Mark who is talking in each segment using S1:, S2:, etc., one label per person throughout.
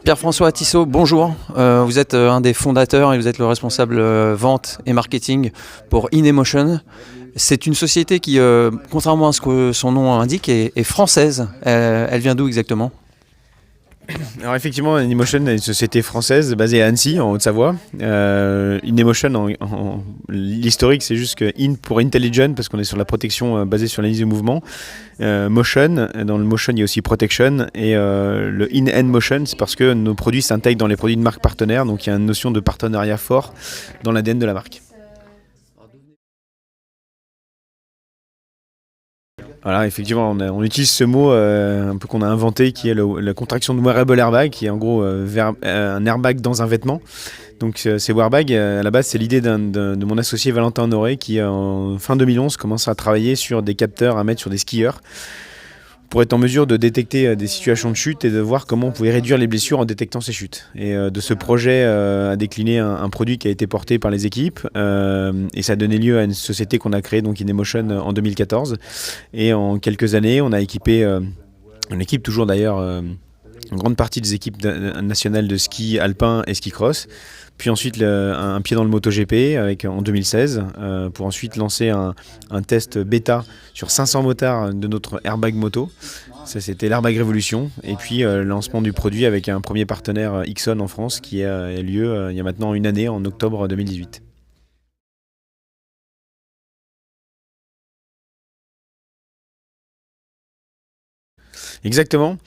S1: Pierre-François Tissot, bonjour. Vous êtes un des fondateurs et vous êtes le responsable vente et marketing pour InEmotion. C'est une société qui, contrairement à ce que son nom indique, est française. Elle vient d'où exactement ?
S2: Alors effectivement, InEmotion est une société française basée à Annecy, en Haute-Savoie. InEmotion, l'historique, c'est juste que In pour Intelligent, parce qu'on est sur la protection basée sur l'analyse de mouvement. Motion, dans le motion, il y a aussi protection. Et le In Motion, c'est parce que nos produits s'intègrent dans les produits de marque partenaire. Donc il y a une notion de partenariat fort dans l'ADN de la marque. Voilà, effectivement, on utilise ce mot un peu qu'on a inventé, qui est la contraction de wearable airbag, qui est en gros un airbag dans un vêtement. Donc ces wearabags, à la base, c'est l'idée de mon associé Valentin Honoré, qui en fin 2011 commence à travailler sur des capteurs à mettre sur des skieurs, pour être en mesure de détecter des situations de chute et de voir comment on pouvait réduire les blessures en détectant ces chutes. Et de ce projet a décliné un produit qui a été porté par les équipes et ça a donné lieu à une société qu'on a créée, donc InEmotion, en 2014. Et en quelques années, on a équipé, on équipe toujours d'ailleurs une grande partie des équipes nationales de ski alpin et ski cross. Puis ensuite un pied dans le MotoGP en 2016 pour ensuite lancer un test bêta sur 500 motards de notre airbag moto. Ça, c'était l'Airbag Révolution. Et puis le lancement du produit avec un premier partenaire Ixon en France qui a lieu il y a maintenant une année, en octobre 2018. Exactement.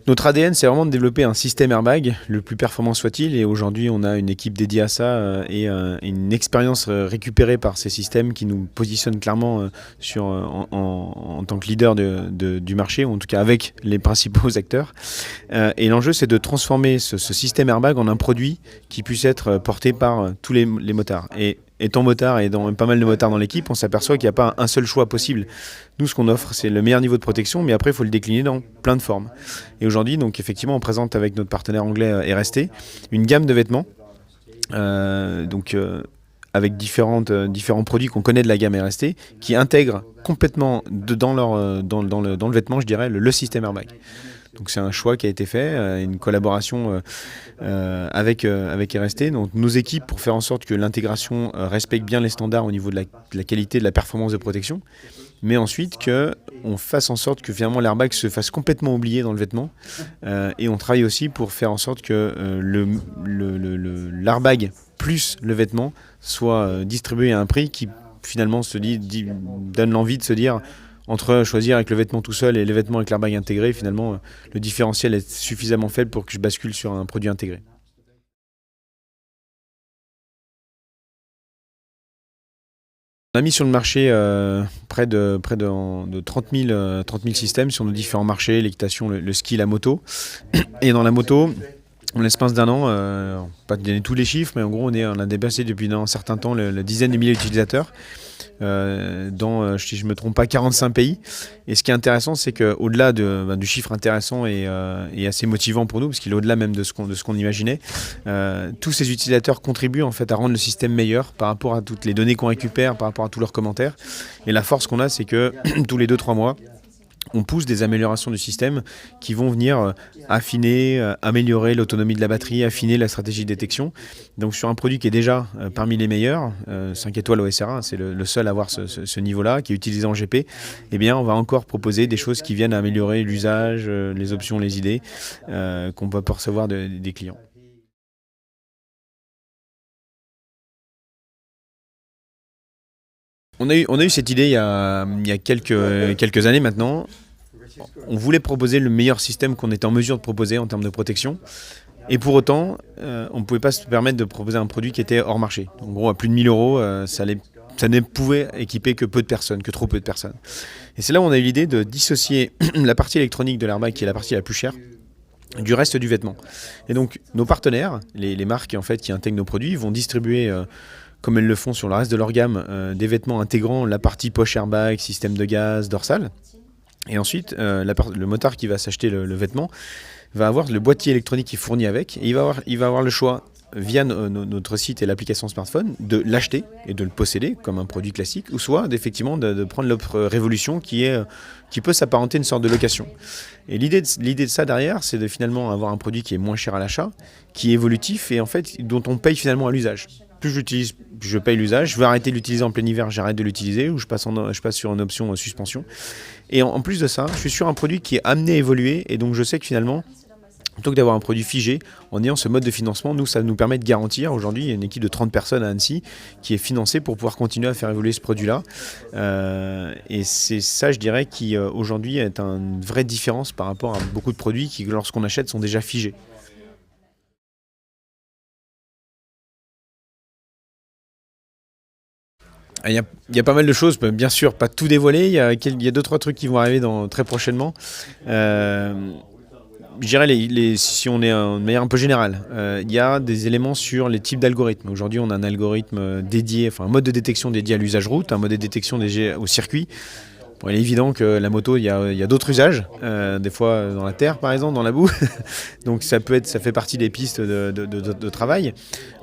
S2: Notre ADN, c'est vraiment de développer un système airbag le plus performant soit-il. Et aujourd'hui, on a une équipe dédiée à ça et une expérience récupérée par ces systèmes qui nous positionnent clairement en tant que leader du marché, ou en tout cas avec les principaux acteurs. Et l'enjeu, c'est de transformer ce système airbag en un produit qui puisse être porté par tous les motards. Et étant motard et dans pas mal de motards dans l'équipe, on s'aperçoit qu'il n'y a pas un seul choix possible. Nous, ce qu'on offre, c'est le meilleur niveau de protection, mais après, il faut le décliner dans plein de formes. Et aujourd'hui, donc effectivement, on présente avec notre partenaire anglais RST une gamme de vêtements, avec différents produits qu'on connaît de la gamme RST, qui intègrent complètement dans le vêtement, je dirais, le système airbag. Donc c'est un choix qui a été fait, une collaboration avec RST. Donc nos équipes, pour faire en sorte que l'intégration respecte bien les standards au niveau de la qualité, de la performance de protection, mais ensuite qu'on fasse en sorte que finalement l'airbag se fasse complètement oublier dans le vêtement. Et on travaille aussi pour faire en sorte que l'airbag plus le vêtement soit distribué à un prix qui finalement donne l'envie de se dire, entre choisir avec le vêtement tout seul et les vêtements avec l'airbag intégré, finalement, le différentiel est suffisamment faible pour que je bascule sur un produit intégré. On a mis sur le marché près de 30 000 systèmes sur nos différents marchés, l'équitation, le ski, la moto. Et dans la moto, en l'espace d'un an, pas de donner tous les chiffres, mais en gros, on a dépassé depuis un certain temps la dizaine de milliers d'utilisateurs. Dans, si je ne me trompe pas, 45 pays. Et ce qui est intéressant, c'est qu'au-delà du chiffre intéressant et assez motivant pour nous, parce qu'il est au-delà même de ce qu'on imaginait, tous ces utilisateurs contribuent en fait à rendre le système meilleur par rapport à toutes les données qu'on récupère, par rapport à tous leurs commentaires. Et la force qu'on a, c'est que tous les 2-3 mois, on pousse des améliorations du système qui vont venir affiner, améliorer l'autonomie de la batterie, affiner la stratégie de détection. Donc sur un produit qui est déjà parmi les meilleurs, 5 étoiles au SRA, c'est le seul à avoir ce niveau-là, qui est utilisé en GP, eh bien on va encore proposer des choses qui viennent améliorer l'usage, les options, les idées qu'on peut percevoir des clients. On a eu cette idée il y a quelques années maintenant. On voulait proposer le meilleur système qu'on était en mesure de proposer en termes de protection. Et pour autant, on ne pouvait pas se permettre de proposer un produit qui était hors marché. En gros, à plus de 1 000 €, ça ne pouvait équiper que peu de personnes, que trop peu de personnes. Et c'est là où on a eu l'idée de dissocier la partie électronique de l'airbag, qui est la partie la plus chère, du reste du vêtement. Et donc, nos partenaires, les marques en fait, qui intègrent nos produits, vont distribuer comme elles le font sur le reste de leur gamme, des vêtements intégrant la partie poche airbag, système de gaz, dorsale. Et ensuite, le motard qui va s'acheter le vêtement va avoir le boîtier électronique qui est fourni avec, et il va avoir le choix via notre site et l'application smartphone, de l'acheter et de le posséder comme un produit classique, ou soit effectivement de prendre l'offre Révolution qui peut s'apparenter à une sorte de location. Et l'idée de ça derrière, c'est de finalement avoir un produit qui est moins cher à l'achat, qui est évolutif et en fait dont on paye finalement à l'usage. Plus j'utilise, je paye l'usage. Je veux arrêter de l'utiliser en plein hiver, j'arrête de l'utiliser, ou je passe sur une option suspension. Et en plus de ça, je suis sur un produit qui est amené à évoluer, et donc je sais que finalement, plutôt que d'avoir un produit figé, en ayant ce mode de financement, nous, ça nous permet de garantir. Aujourd'hui, il y a une équipe de 30 personnes à Annecy qui est financée pour pouvoir continuer à faire évoluer ce produit-là. Et c'est ça, je dirais, qui aujourd'hui est une vraie différence par rapport à beaucoup de produits qui, lorsqu'on achète, sont déjà figés. Il y a pas mal de choses, bien sûr, pas tout dévoiler. Il y a 2-3 trucs qui vont arriver très prochainement. Je dirais, si on est de manière un peu générale, il y a des éléments sur les types d'algorithmes. Aujourd'hui, on a un algorithme dédié, enfin un mode de détection dédié à l'usage route, un mode de détection dédié au circuit. Bon, il est évident que la moto, il y a d'autres usages, des fois dans la terre par exemple, dans la boue. Donc ça fait partie des pistes de travail.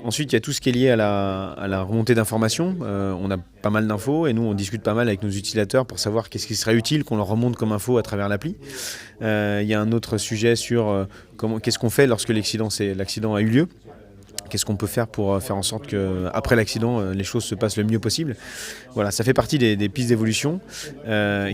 S2: Ensuite, il y a tout ce qui est lié à la remontée d'informations. On a pas mal d'infos et nous on discute pas mal avec nos utilisateurs pour savoir qu'est-ce qui serait utile qu'on leur remonte comme info à travers l'appli. Il y a un autre sujet sur qu'est-ce qu'on fait lorsque l'accident a eu lieu. Qu'est-ce qu'on peut faire pour faire en sorte qu'après l'accident, les choses se passent le mieux possible. Voilà, ça fait partie des pistes d'évolution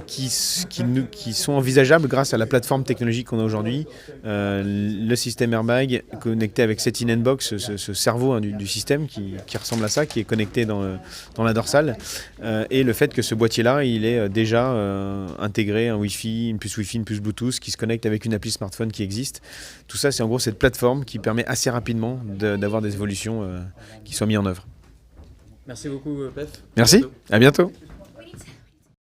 S2: qui sont envisageables grâce à la plateforme technologique qu'on a aujourd'hui, le système airbag connecté avec cette in-box, ce cerveau du système qui ressemble à ça, qui est connecté dans la dorsale, et le fait que ce boîtier-là, il est déjà intégré un Wi-Fi, une puce Bluetooth qui se connecte avec une appli smartphone qui existe. Tout ça, c'est en gros cette plateforme qui permet assez rapidement d'avoir des évolutions qui soient mises en œuvre.
S1: Merci beaucoup, Pef.
S2: Merci, à bientôt.